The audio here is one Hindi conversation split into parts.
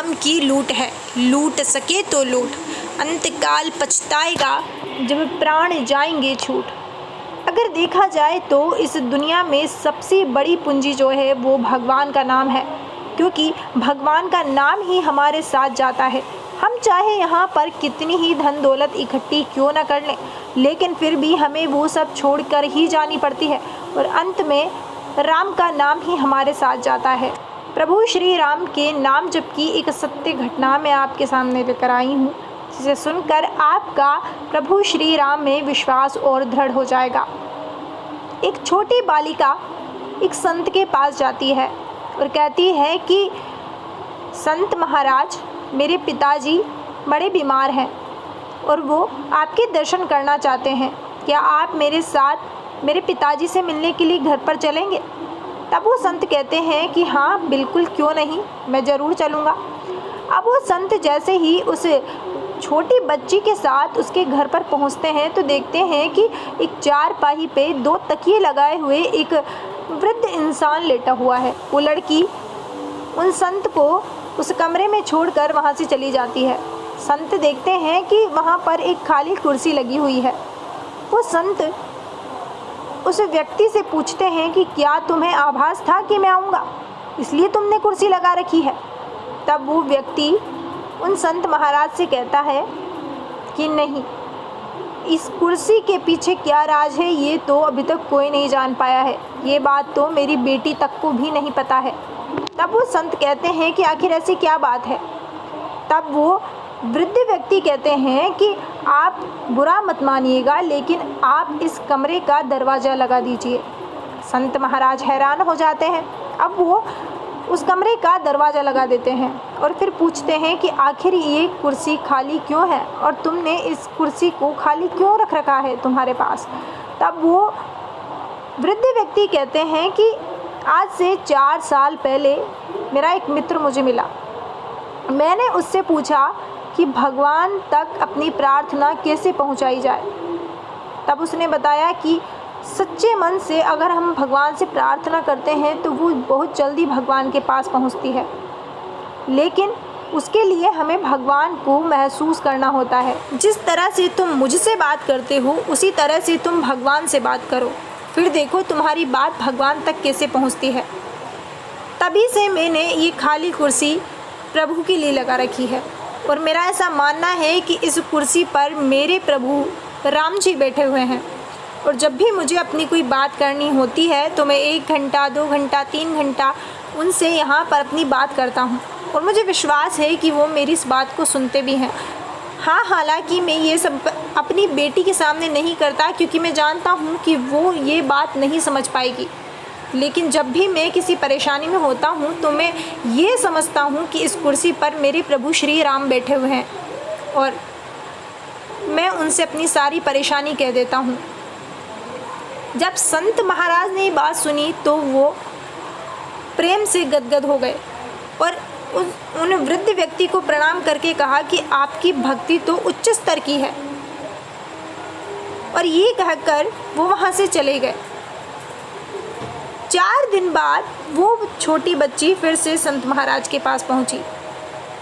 राम की लूट है, लूट सके तो लूट, अंतकाल पछताएगा जब प्राण जाएंगे छूट। अगर देखा जाए तो इस दुनिया में सबसे बड़ी पूंजी जो है वो भगवान का नाम है, क्योंकि भगवान का नाम ही हमारे साथ जाता है। हम चाहे यहाँ पर कितनी ही धन दौलत इकट्ठी क्यों न कर लें, लेकिन फिर भी हमें वो सब छोड़कर ही जानी पड़ती है और अंत में राम का नाम ही हमारे साथ जाता है। प्रभु श्री राम के नाम जप की एक सत्य घटना मैं आपके सामने लेकर आई हूँ, जिसे सुनकर आपका प्रभु श्री राम में विश्वास और दृढ़ हो जाएगा। एक छोटी बालिका एक संत के पास जाती है और कहती है कि संत महाराज, मेरे पिताजी बड़े बीमार हैं और वो आपके दर्शन करना चाहते हैं। क्या आप मेरे साथ मेरे पिताजी से मिलने के लिए घर पर चलेंगे? तब वो संत कहते हैं कि हाँ बिल्कुल, क्यों नहीं, मैं ज़रूर चलूँगा। अब वो संत जैसे ही उस छोटी बच्ची के साथ उसके घर पर पहुंचते हैं तो देखते हैं कि एक चारपाई पे 2 तकिए लगाए हुए एक वृद्ध इंसान लेटा हुआ है। वो लड़की उन संत को उस कमरे में छोड़कर वहां से चली जाती है। संत देखते हैं कि वहां पर एक खाली कुर्सी लगी हुई है। वो संत उस व्यक्ति से पूछते हैं कि क्या तुम्हें आभास था कि मैं आऊँगा, इसलिए तुमने कुर्सी लगा रखी है? तब वो व्यक्ति उन संत महाराज से कहता है कि नहीं, इस कुर्सी के पीछे क्या राज है ये तो अभी तक कोई नहीं जान पाया है, ये बात तो मेरी बेटी तक को भी नहीं पता है। तब वो संत कहते हैं कि आखिर ऐसी क्या बात है? तब वो वृद्ध व्यक्ति कहते हैं कि आप बुरा मत मानिएगा, लेकिन आप इस कमरे का दरवाज़ा लगा दीजिए। संत महाराज हैरान हो जाते हैं। अब वो उस कमरे का दरवाज़ा लगा देते हैं और फिर पूछते हैं कि आखिर ये कुर्सी खाली क्यों है और तुमने इस कुर्सी को खाली क्यों रख रखा है तुम्हारे पास? तब वो वृद्ध व्यक्ति कहते हैं कि आज से 4 साल पहले मेरा एक मित्र मुझे मिला। मैंने उससे पूछा कि भगवान तक अपनी प्रार्थना कैसे पहुंचाई जाए। तब उसने बताया कि सच्चे मन से अगर हम भगवान से प्रार्थना करते हैं तो वो बहुत जल्दी भगवान के पास पहुंचती है, लेकिन उसके लिए हमें भगवान को महसूस करना होता है। जिस तरह से तुम मुझसे बात करते हो उसी तरह से तुम भगवान से बात करो, फिर देखो तुम्हारी बात भगवान तक कैसे पहुंचती है। तभी से मैंने ये खाली कुर्सी प्रभु के लिए लगा रखी है और मेरा ऐसा मानना है कि इस कुर्सी पर मेरे प्रभु राम जी बैठे हुए हैं और जब भी मुझे अपनी कोई बात करनी होती है तो मैं 1 घंटा 2 घंटा 3 घंटा उनसे यहाँ पर अपनी बात करता हूँ और मुझे विश्वास है कि वो मेरी इस बात को सुनते भी हैं। हाँ, हालांकि मैं ये सब अपनी बेटी के सामने नहीं करता क्योंकि मैं जानता हूँ कि वो ये बात नहीं समझ पाएगी, लेकिन जब भी मैं किसी परेशानी में होता हूँ तो मैं ये समझता हूँ कि इस कुर्सी पर मेरे प्रभु श्री राम बैठे हुए हैं और मैं उनसे अपनी सारी परेशानी कह देता हूँ। जब संत महाराज ने ये बात सुनी तो वो प्रेम से गदगद हो गए और उन वृद्ध व्यक्ति को प्रणाम करके कहा कि आपकी भक्ति तो उच्च स्तर की है, और ये कहकर वो वहाँ से चले गए। 4 दिन बाद वो छोटी बच्ची फिर से संत महाराज के पास पहुँची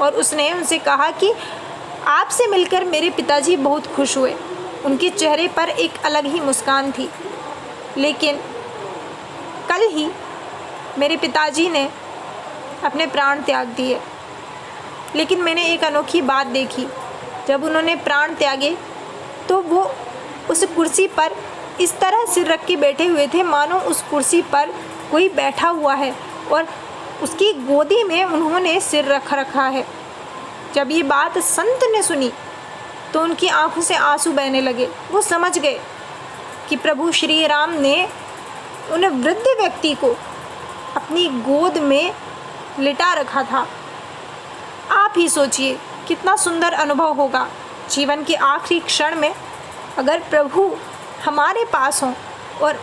और उसने उनसे कहा कि आपसे मिलकर मेरे पिताजी बहुत खुश हुए। उनके चेहरे पर एक अलग ही मुस्कान थी, लेकिन कल ही मेरे पिताजी ने अपने प्राण त्याग दिए। लेकिन मैंने एक अनोखी बात देखी, जब उन्होंने प्राण त्यागे तो वो उस कुर्सी पर इस तरह सिर रख के बैठे हुए थे मानो उस कुर्सी पर कोई बैठा हुआ है और उसकी गोदी में उन्होंने सिर रख रखा है। जब ये बात संत ने सुनी तो उनकी आंखों से आंसू बहने लगे। वो समझ गए कि प्रभु श्री राम ने उन वृद्ध व्यक्ति को अपनी गोद में लिटा रखा था। आप ही सोचिए कितना सुंदर अनुभव होगा जीवन के आखिरी क्षण में अगर प्रभु हमारे पास हों और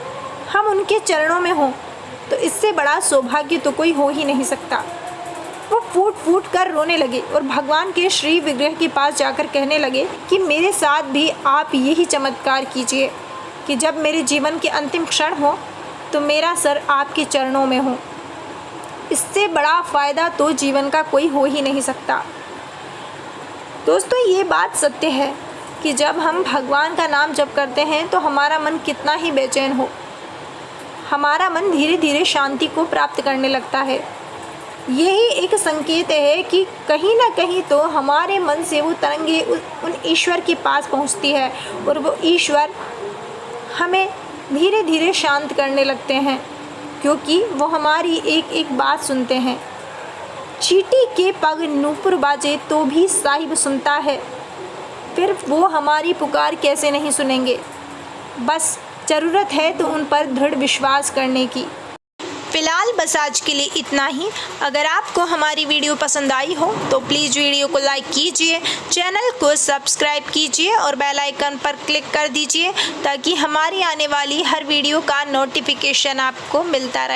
हम उनके चरणों में हों, तो इससे बड़ा सौभाग्य तो कोई हो ही नहीं सकता। वो फूट फूट कर रोने लगे और भगवान के श्री विग्रह के पास जाकर कहने लगे कि मेरे साथ भी आप यही चमत्कार कीजिए कि जब मेरे जीवन के अंतिम क्षण हो तो मेरा सर आपके चरणों में हो। इससे बड़ा फ़ायदा तो जीवन का कोई हो ही नहीं सकता। दोस्तों, ये बात सत्य है कि जब हम भगवान का नाम जप करते हैं तो हमारा मन कितना ही बेचैन हो, हमारा मन धीरे धीरे शांति को प्राप्त करने लगता है। यही एक संकेत है कि कहीं ना कहीं तो हमारे मन से वो तरंगे उन ईश्वर के पास पहुंचती है और वो ईश्वर हमें धीरे धीरे शांत करने लगते हैं, क्योंकि वो हमारी एक एक बात सुनते हैं। चींटी के पग नूपुर बाजे तो भी साहिब सुनता है, फिर वो हमारी पुकार कैसे नहीं सुनेंगे। बस ज़रूरत है तो उन पर दृढ़ विश्वास करने की। फ़िलहाल बस आज के लिए इतना ही। अगर आपको हमारी वीडियो पसंद आई हो तो प्लीज़ वीडियो को लाइक कीजिए, चैनल को सब्सक्राइब कीजिए और बेल आइकन पर क्लिक कर दीजिए ताकि हमारी आने वाली हर वीडियो का नोटिफिकेशन आपको मिलता रहे।